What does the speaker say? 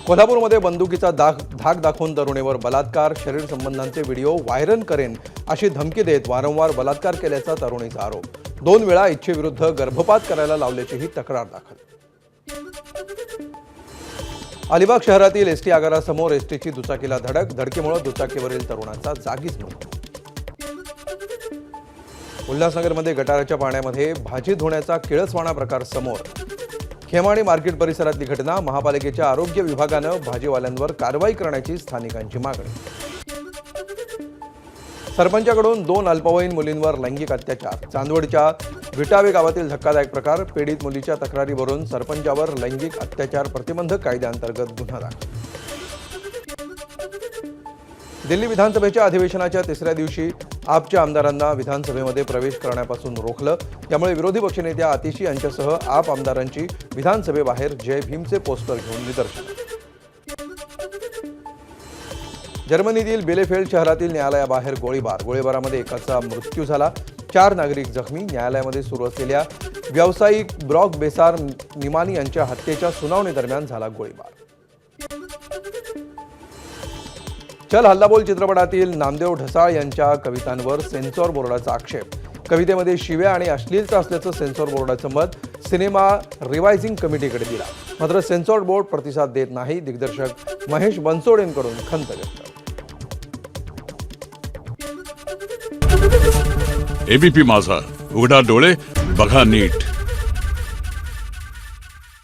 कोल्हापूरमध्ये बंदुकीचा धाक दाखवून तरुणीवर बलात्कार, शरीर संबंधांचे व्हिडिओ व्हायरल करेन अशी धमकी देत वारंवार बलात्कार केल्याचा तरुणीचा आरोप. 2 वेळा इच्छेविरुद्ध गर्भपात करायला लावल्याचीही तक्रार दाखल. अलिबाग शहरातील एसटी आगारासमोर एसटीची दुचाकीला धडकेमुळे दुचाकीवरील तरुणाचा जागीच मृत्यू. उल्हासनगरमध्ये गटाराच्या पाण्यामध्ये भाजी धुण्याचा किळसवाणा प्रकार समोर. खेमाणी मार्केट परिसरातली घटना. महापालिकेच्या आरोग्य विभागानं भाजीवाल्यांवर कारवाई करण्याची स्थानिकांची मागणी. सरपंचाकडून 2 अल्पवयीन मुलींवर लैंगिक अत्याचार. चांदवडच्या विटावे गावातील धक्कादायक प्रकार. पीडित मुलीच्या तक्रारीवरून सरपंचावर लैंगिक अत्याचार प्रतिबंधक कायद्याअंतर्गत गुन्हा दाखल. दिल्ली विधानसभेच्या अधिवेशनाच्या 3ऱ्या दिवशी आपच्या आमदारांना विधानसभेमध्ये प्रवेश करण्यापासून रोखलं. त्यामुळे विरोधी पक्षनेत्या आतिशी यांच्यासह आप आमदारांची विधानसभेबाहेर जय भीमचे पोस्टर घेऊन निदर्शनं. जर्मनीतील बिलेफेल्ड शहरातील न्यायालयाबाहेर गोळीबारामध्ये एकाचा मृत्यू झाला. 4 नागरिक जखमी. न्यायालयामध्ये सुरू असलेल्या व्यावसायिक ब्रॉक बेसार निमानी यांच्या हत्येच्या सुनावणी दरम्यान झाला गोळीबार. चल हल्लाबोल चित्रपटातील नामदेव ढसाळ यांच्या कवितांवर सेन्सॉर बोर्डाचा आक्षेप. कवितेमध्ये शिव्या आणि अश्लीलता असल्याचं सेन्सॉर बोर्डाचं मत सिनेमा रिवायझिंग कमिटीकडे दिला. मात्र सेन्सॉर बोर्ड प्रतिसाद देत नाही. दिग्दर्शक महेश बनसोडेंकडून खंत व्यक्त. एबीपी माझा, उघडा डोळे बघा नीट.